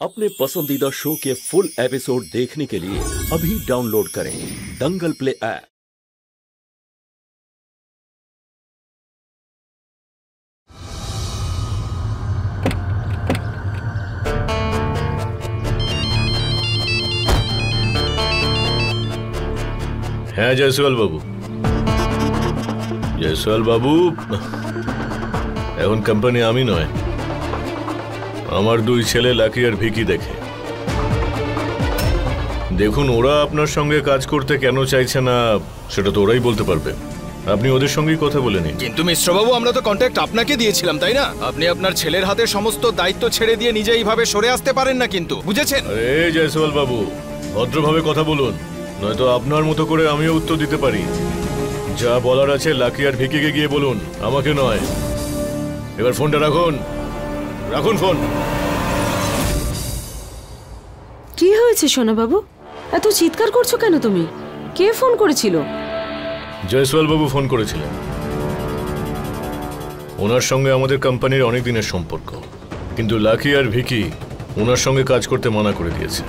अपने पसंदीदा शो के फुल एपिसोड देखने के लिए अभी डाउनलोड करें दंगल प्ले ऐप। হ্যাঁ জয়সওয়াল বাবু, জয়সওয়াল বাবু, এখন কোম্পানি আমি নয়, আমার দুই ছেলে লাকি আর ভিকি দেখে। দেখুন, ওরা আপনার সঙ্গে কাজ করতে কেন চাইছে না সেটা তো ওরাই বলতে পারবে। আপনি ওদের সঙ্গেই কথা বলে নিন। কিন্তু মিশ্রবাবু, আমরা তো কন্ট্যাক্ট আপনাকে দিয়েছিলাম, তাই না? আপনি আপনার ছেলের হাতে সমস্ত দায়িত্ব ছেড়ে দিয়ে নিজে এইভাবে সরে আসতে পারেন না, কিন্তু বুঝেছেন? আরে জয়সওয়াল বাবু, ভদ্রভাবে কথা বলুন, নয়তো আপনার মতো করে আমিও উত্তর দিতে পারি। যা বলার আছে লাকি আর ভিকিকে গিয়ে বলুন, আমাকে নয়। এবার ফোনটা রাখুন, রাখুন ফোন। কি হয়েছে সোনা বাবু, এত চিৎকার করছো কেন তুমি? কে ফোন করেছিল? জয়সওয়াল বাবু ফোন করেছিলেন। ওনার সঙ্গে আমাদের কোম্পানির অনেক দিনের সম্পর্ক, কিন্তু লাকি আর ভিকি ওনার সঙ্গে কাজ করতে মানা করে দিয়েছে।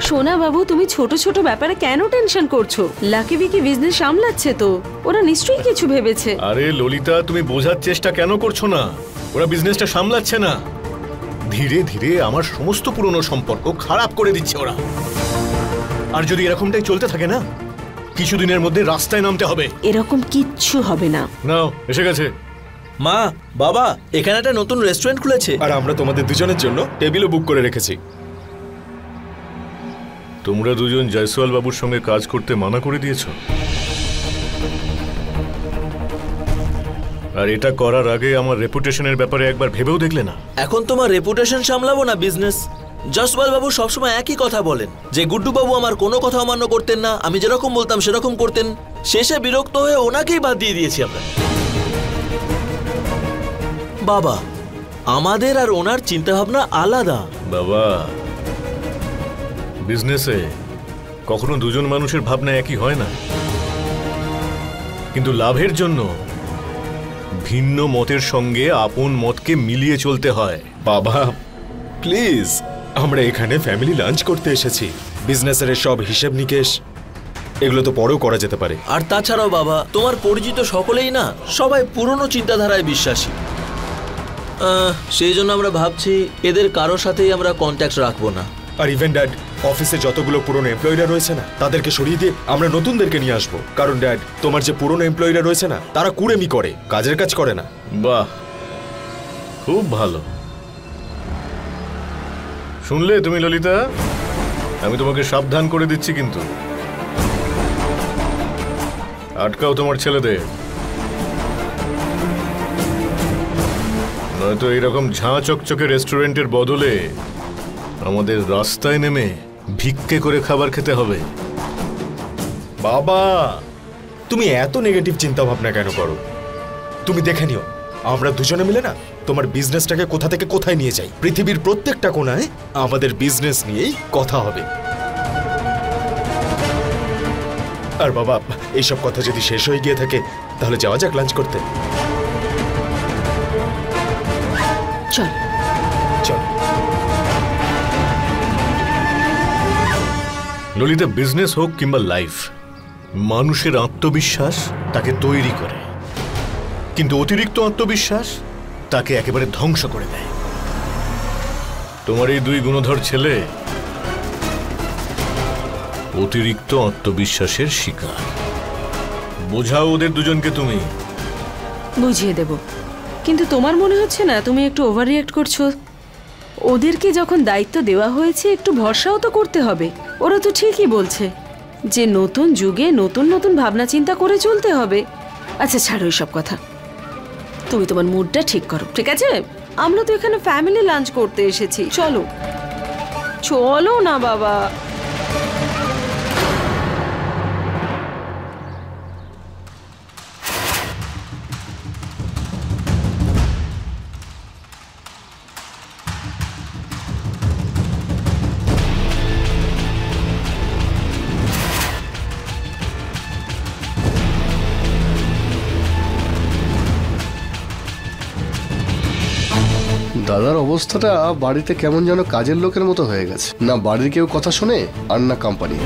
সোনা বাবু, তুমি ছোট ছোট ব্যাপারে কেন টেনশন করছো? লাকি ভিকি বিজনেস সামলাচ্ছে তো, ওরা নিশ্চয়ই কিছু ভেবেছে। আরে ললিতা, তুমি বোঝার চেষ্টা কেন করছো না? ওরা বিজনেসটা সামলাচ্ছে না, ধীরে ধীরে আমার সমস্ত পুরনো সম্পর্ক খারাপ করে দিচ্ছে ওরা। আর যদি এরকমটাই চলতে থাকে না, কিছুদিনের মধ্যে রাস্তায় নামতে হবে। এরকম কিচ্ছু হবে না। নাও, এসে গেছে। মা, বাবা, এখানে একটা নতুন রেস্টুরেন্ট খুলেছে, আর আমরা তোমাদের দুজনের জন্য টেবিলও বুক করে রেখেছি। তোমরা দুজন জয়সওয়াল বাবুর সঙ্গে কাজ করতে মানা করে দিয়েছ, আর এটা করার আগে আমার রেপুটেশনের ব্যাপারে একবার ভেবেও দেখলে না? এখন তোমার রেপুটেশন সামলাবো না বিজনেস? জয়সওয়াল বাবু সবসময় একই কথা বলেন যে গুড্ডু বাবু আমার কোনো কথা অমান্য করতেন না, আমি যেরকম বলতাম সেরকম করতেন। শেষে বিরক্ত হয়ে ওনাকেই বাদ দিয়ে দিয়েছি আমরা। বাবা, আমাদের আর ওনার চিন্তাভাবনা আলাদা। বাবা, বিজনেসে কখনো দুজন মানুষের ভাবনা একই হয় না, কিন্তু লাভের জন্য ভিন্ন মতের সঙ্গে আপন মতকে মিলিয়ে চলতে হয়। বাবা প্লিজ, আমরা এখানে ফ্যামিলি লাঞ্চ করতে এসেছি। বিজনেসের সব হিসেব নিকেশ এগুলো তো পরেও করা যেতে পারে। আর তাছাড়াও বাবা, তোমার পরিচিত সকলেই না সবাই পুরনো চিন্তাধারায় বিশ্বাসী। সেই জন্য আমরা ভাবছি এদের কারোর সাথেই আমরা কন্ট্যাক্ট রাখবো না। আর ইভেন ড্যাড, অফিসে যতগুলো পুরনো এমপ্লয়িরা রয়েছে না, তাদেরকে সরিয়ে দিয়ে আমরা নতুনদেরকে নিয়ে আসবো। কারণ ড্যাড, তোমার যে পুরনো এমপ্লয়িরা রয়েছে না, তারা কুড়েমি করে, কাজের কাজ করে না। বাহ, খুব ভালো। শুনলে তুমি ললিতা, আমি তোমাকে সাবধান করে দিচ্ছি, কিন্তু আটকাও তোমার ছেলেদের, নয়তো এইরকম ঝাঁ চকচকে রেস্টুরেন্টের বদলে আমাদের রাস্তায় নেমে ভিক্ষে করে খাবার খেতে হবে। বাবা, তুমি এত নেগেটিভ চিন্তা ভাবনা কেন করো? তুমি দেখে নিও, আমরা দুজনে মিলে না তোমার বিজনেসটাকে কোথা থেকে কোথায় নিয়ে যাই। পৃথিবীর প্রত্যেকটা কোণায় আমাদের বিজনেস নিয়েই কথা হবে। আর বাবা, এইসব কথা যদি শেষ হয়ে গিয়ে থাকে, তাহলে যাওয়া যাক লাঞ্চ করতে। চল চল। ললিতা, বিজনেস হোক কিংবা লাইফ, মানুষের আত্মবিশ্বাস তাকে তৈরি করে, কিন্তু অতিরিক্ত আত্মবিশ্বাস তাকে একেবারে ধ্বংস করে দেয়। তোমার এই দুই গুণধর ছেলে অতিরিক্ত আত্মবিশ্বাসের শিকার। বোঝাও ওদের দুজনকে তুমি। বুঝিয়ে দেব, কিন্তু তোমার মনে হচ্ছে না তুমি একটু ওভার রিঅ্যাক্ট করছো? ওদেরকে যখন দায়িত্ব দেওয়া হয়েছে, একটু ভরসাও তো করতে হবে। ওরা তো ঠিকই বলছে যে নতুন যুগে নতুন নতুন ভাবনা চিন্তা করে চলতে হবে। আচ্ছা ছাড়ো সব কথা, তুমি তোমার মুডটা ঠিক করো, ঠিক আছে? আমরা তো এখানে ফ্যামিলি লাঞ্চ করতে এসেছি, চলো চলো না বাবা। দাদার অবস্থাটা বাড়িতে কেমন যেন কাজের লোকের মতো হয়ে গেছে, না বাড়ির কেউ কথা শোনে আর না কোম্পানির।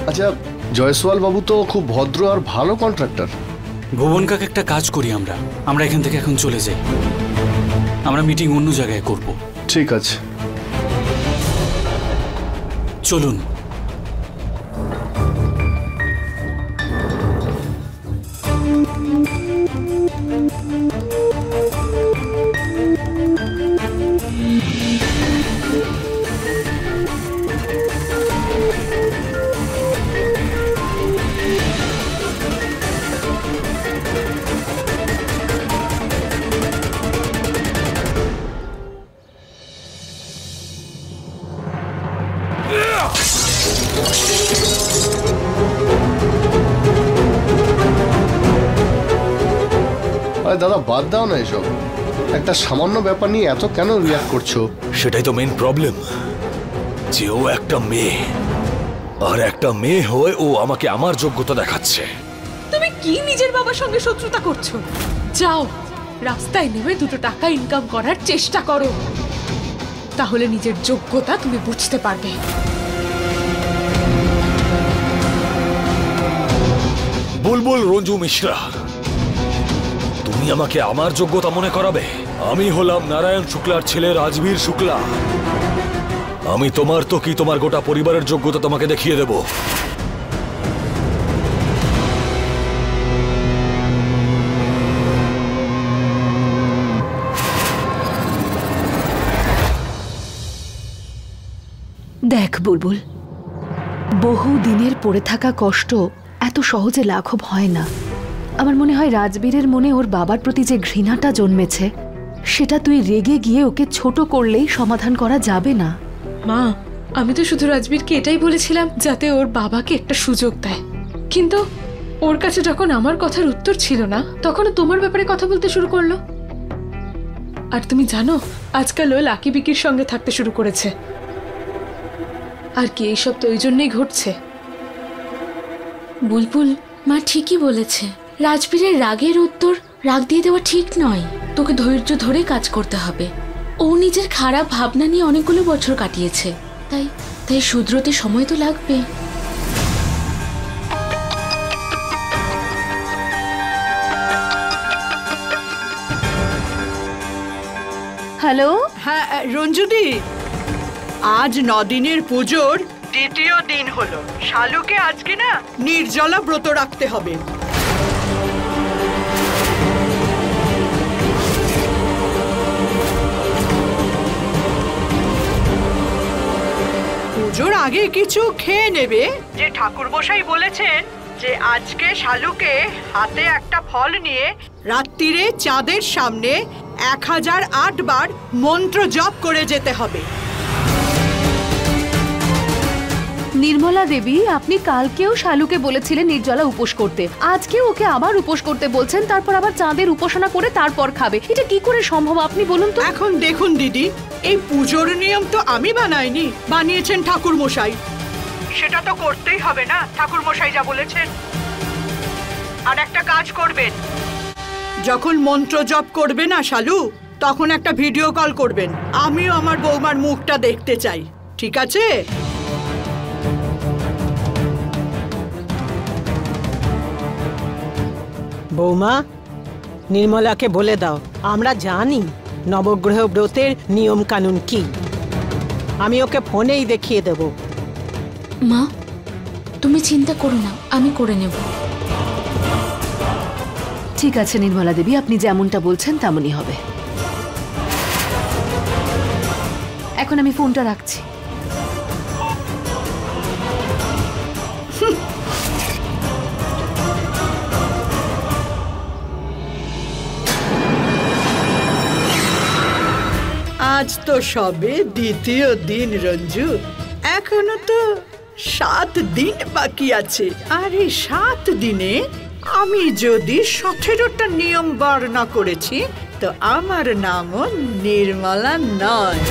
আচ্ছা, জয়সওয়াল বাবু তো খুব ভদ্র আর ভালো কন্ট্রাক্টর। ভুবন কাকা, একটা কাজ করি আমরা এখান থেকে এখন চলে যাই। আমরা মিটিং অন্য জায়গায় করব। ঠিক আছে, চলুন। আরে দাদা বাদ দাও না এসব, একটা সামান্য ব্যাপার নিয়ে এত কেন রিয়াক্ট করছো? সেটাই তো মেন প্রবলেম, যে ও একটা মেয়ে, আর একটা মেয়ে হয়ে ও আমাকে আমার যোগ্যতা দেখাচ্ছে। তুমি কি নিজের বাবার সঙ্গে শত্রুতা করছো? যাও, রাস্তায় নেমে 2 টাকা ইনকাম করার চেষ্টা করো, তাহলে নিজের যোগ্যতা তুমি বুঝতে পারবে। বুলবুল রঞ্জু মিশ্রা, তুমি আমাকে আমার যোগ্যতা মনে করাবে? আমি হলাম নারায়ণ শুক্লার ছেলে রাজবীর শুক্লা। আমি তোমার তো কি, তোমার গোটা পরিবারের যোগ্যতা তোমাকে দেখিয়ে দেব। দেখ বুলবুল, বহু দিনের পড়ে থাকা কষ্ট এত সহজে লাঘব হয় না। আমার মনে হয় রাজবীরের মনে ওর বাবার প্রতি যে ঘৃণাটা জন্মেছে, সেটা তুই রেগে গিয়ে ওকে ছোট করলেই সমাধান করা যাবে না। মা, আমি তো শুধু রাজবীরকে এটাই বলেছিলাম যাতে ওর বাবাকে একটা সুযোগ দেয়, কিন্তু ওর কাছে যখন আমার কথার উত্তর ছিল না, তখন তোমার ব্যাপারে কথা বলতে শুরু করলো। আর তুমি জানো, আজকাল ও লাকি বিকির সঙ্গে থাকতে শুরু করেছে। আর কি এইসব তো ওই জন্যই ঘটছে। বুলবুল মা ঠিকই বলেছে, রাজবীরের রাগের উত্তর রাগ দিয়ে দেওয়া ঠিক নয়। তোকে ধৈর্য ধরে কাজ করতে হবে। ও নিজের খারাপ ভাবনা নিয়ে অনেকগুলো বছর কাটিয়েছে, তাই শুধরোতে সময় তো লাগবে। হ্যালো। হ্যাঁ রঞ্জুদি, আজ 9 দিনের পুজোর দ্বিতীয় দিন হলো। শালুকে আজকে না নির্জলা ব্রত রাখতে হবে। পুজোর আগে কিছু খেয়ে নেবে। যে ঠাকুরমশাই বলেছেন যে আজকে শালুকে হাতে একটা ফল নিয়ে রাত্রিরে চাঁদের সামনে 1008 বার মন্ত্র জপ করে যেতে হবে। নির্মলা দেবী, আপনি কালকেও শালুকে বলেছিলেন নির্জলা উপোস করতে, আজকে ওকে আবার উপোস করতে বলছেন, তারপর আবার চাঁদের উপাসনা করে তারপর খাবে। এটা কি করে সম্ভব আপনি বলুন তো? এখন দেখুন দিদি, এই পুজোর নিয়ম তো আমি বানাইনি, বানিয়েছেন ঠাকুর মশাই। সেটা তো করতেই হবে না, ঠাকুর মশাই যা বলেছেন। আর একটা কাজ করবেন, যখন মন্ত্র জপ করবে না শালু, তখন একটা ভিডিও কল করবেন। আমিও আমার বৌমার মুখটা দেখতে চাই, ঠিক আছে? বৌমা, নির্মলাকে বলে দাও, আমরা জানি নবগ্রহ ব্রতের নিয়ম কানুন কি। আমি ওকে ফোনেই দেখিয়ে দেব। মা, তুমি চিন্তা করো না, আমি করে নেব। ঠিক আছে নির্মলা দেবী, আপনি যেমনটা বলছেন তেমনই হবে। এখন আমি ফোনটা রাখছি। আজ তো সবে দ্বিতীয় দিন রঞ্জু, এখনো তো 7 দিন বাকি আছে। আর এই 7 দিনে আমি যদি 17টা নিয়ম বার না করেছি, তো আমার নামও নির্মলা নয়।